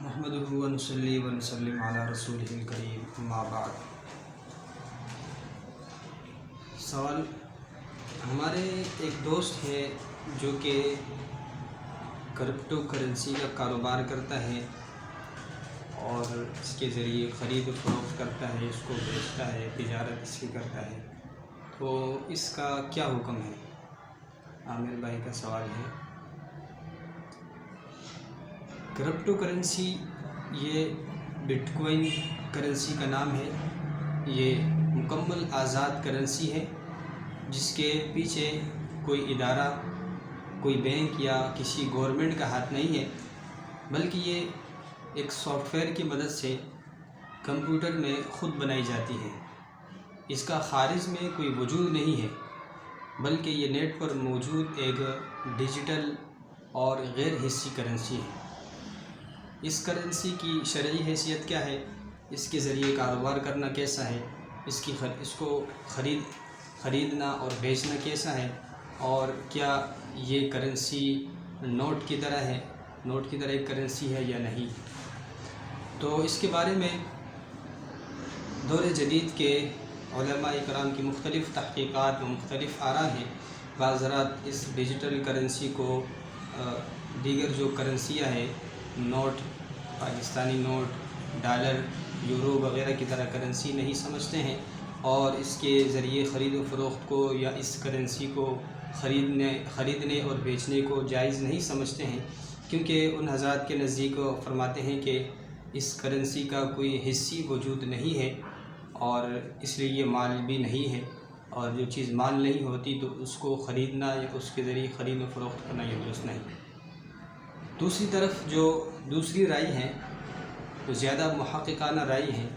محمد ونصلی ونسلم علی رسول الکریم اما بعد۔ سوال، ہمارے ایک دوست ہے جو کہ کرپٹو کرنسی کا کاروبار کرتا ہے اور اس کے ذریعے خرید و فروخت کرتا ہے، اس کو بیچتا ہے، تجارت اس کی کرتا ہے، تو اس کا کیا حکم ہے؟ عامر بھائی کا سوال ہے۔ کرپٹو کرنسی یہ بٹ کوائن کرنسی کا نام ہے۔ یہ مکمل آزاد کرنسی ہے جس کے پیچھے کوئی ادارہ، کوئی بینک یا کسی گورنمنٹ کا ہاتھ نہیں ہے، بلکہ یہ ایک سافٹ ویئر کی مدد سے کمپیوٹر میں خود بنائی جاتی ہے۔ اس کا خارج میں کوئی وجود نہیں ہے، بلکہ یہ نیٹ پر موجود ایک ڈیجیٹل اور غیر حصی کرنسی ہے۔ اس کرنسی کی شرعی حیثیت کیا ہے؟ اس کے ذریعے کاروبار کرنا کیسا ہے؟ اس کو خریدنا اور بیچنا کیسا ہے؟ اور کیا یہ کرنسی نوٹ کی طرح ہے، نوٹ کی طرح ایک کرنسی ہے یا نہیں؟ تو اس کے بارے میں دور جدید کے علماء کرام کی مختلف تحقیقات و مختلف آراء ہیں۔ بعض حضرات اس ڈیجیٹل کرنسی کو دیگر جو کرنسیاں ہیں، note, Pakistani note, dollar, euro وغیرہ کی طرح کرنسی نہیں سمجھتے ہیں، اور اس کے ذریعے خرید و فروخت کو یا اس کرنسی کو خریدنے اور بیچنے کو جائز نہیں سمجھتے ہیں، کیونکہ ان حضرات کے نزدیک فرماتے ہیں کہ اس کرنسی کا کوئی حصی وجود نہیں ہے، اور اس لیے یہ مال بھی نہیں ہے، اور جو چیز مال نہیں ہوتی تو اس کو خریدنا یا اس کے ذریعے خرید و فروخت کرنا یہ درست نہیں۔ دوسری طرف جو دوسری رائے ہیں، جو زیادہ محققانہ رائے ہیں،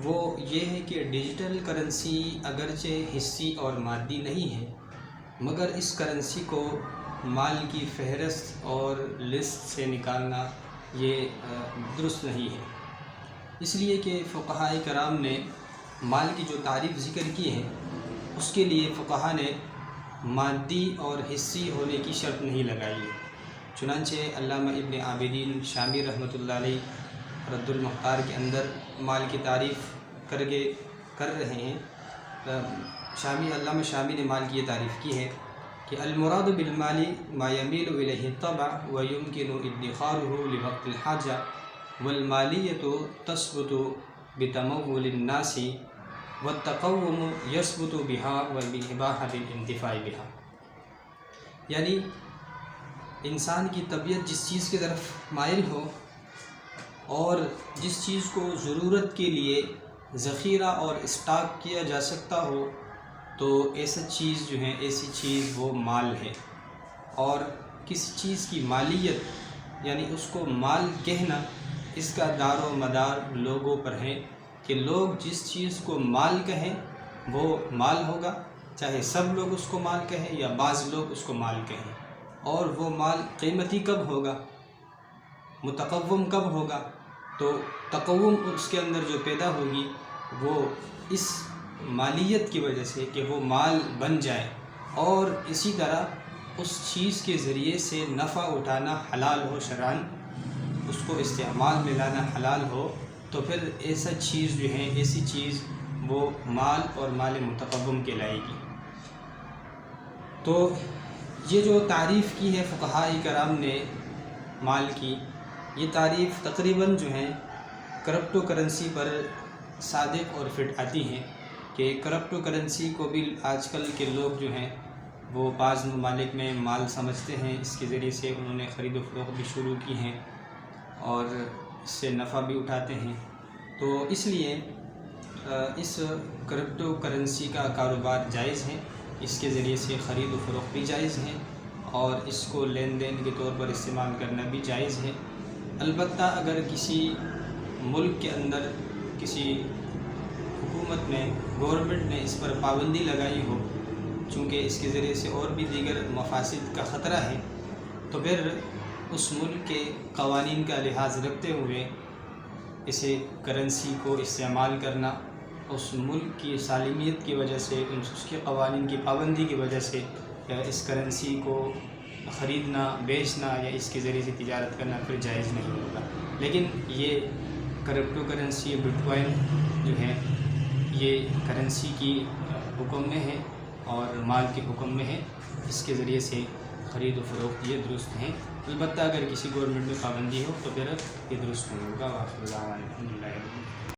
وہ یہ ہے کہ ڈیجیٹل کرنسی اگرچہ حصی اور مادی نہیں ہے، مگر اس کرنسی کو مال کی فہرست اور لسٹ سے نکالنا یہ درست نہیں ہے، اس لیے کہ فقہاء کرام نے مال کی جو تعریف ذکر کی ہے، اس کے لیے فقہاء نے مادی اور حصی ہونے کی شرط نہیں لگائی ہے۔ چنانچہ علامہ ابن عابدین شامی رحمۃ اللہ علیہ رد المختار کے اندر مال کی تعریف کر رہے ہیں۔ علامہ شامی نے مال کی یہ تعریف کی ہے کہ المراد بالمال ما يميل إليه الطبع ويمكن ادخاره لوقت الحاجة والمالية تثبت بتمول الناس والتقوم يثبت بها وبإباحة الانتفاع بها، یعنی انسان کی طبیعت جس چیز کی طرف مائل ہو اور جس چیز کو ضرورت کے لیے ذخیرہ اور اسٹاک کیا جا سکتا ہو، تو ایسی چیز وہ مال ہے۔ اور کسی چیز کی مالیت یعنی اس کو مال کہنا، اس کا دار و مدار لوگوں پر ہے کہ لوگ جس چیز کو مال کہیں وہ مال ہوگا، چاہے سب لوگ اس کو مال کہیں یا بعض لوگ اس کو مال کہیں، اور وہ مال قیمتی کب ہوگا، متقوم کب ہوگا؟ تو تقوم اس کے اندر جو پیدا ہوگی وہ اس مالیت کی وجہ سے کہ وہ مال بن جائے، اور اسی طرح اس چیز کے ذریعے سے نفع اٹھانا حلال ہو شرعاً، اس کو استعمال میں لانا حلال ہو، تو پھر ایسی چیز وہ مال اور مال متقوم کہلائے گی۔ تو یہ جو تعریف کی ہے فقہاء کرام نے مال کی، یہ تعریف تقریباً کرپٹو کرنسی پر صادق اور فٹ آتی ہیں، کہ کرپٹو کرنسی کو بھی آج کل کے لوگ وہ بعض ممالک میں مال سمجھتے ہیں، اس کے ذریعے سے انہوں نے خرید و فروخت بھی شروع کی ہیں اور اس سے نفع بھی اٹھاتے ہیں۔ تو اس لیے اس کرپٹو کرنسی کا کاروبار جائز ہے، اس کے ذریعے سے خرید و فروخت بھی جائز ہے، اور اس کو لین دین کے طور پر استعمال کرنا بھی جائز ہے۔ البتہ اگر کسی ملک کے اندر کسی حکومت نے، گورنمنٹ نے اس پر پابندی لگائی ہو، چونکہ اس کے ذریعے سے اور بھی دیگر مفاسد کا خطرہ ہے، تو پھر اس ملک کے قوانین کا لحاظ رکھتے ہوئے اسے کرنسی کو استعمال کرنا، اس ملک کی سالمیت کی وجہ سے، اس کے قوانین کی پابندی کی وجہ سے اس کرنسی کو خریدنا بیچنا یا اس کے ذریعے سے تجارت کرنا پھر جائز نہیں ہوگا. لیکن یہ کرپٹو کرنسی بٹ کوائن جو ہے یہ کرنسی کی حکم میں ہے اور مال کے حکم میں ہے. اس کے ذریعے سے خرید و فروخت یہ درست ہیں. البتہ اگر کسی گورنمنٹ میں پابندی ہو تو پھر یہ درست نہیں ہوگا. الحمد للہ.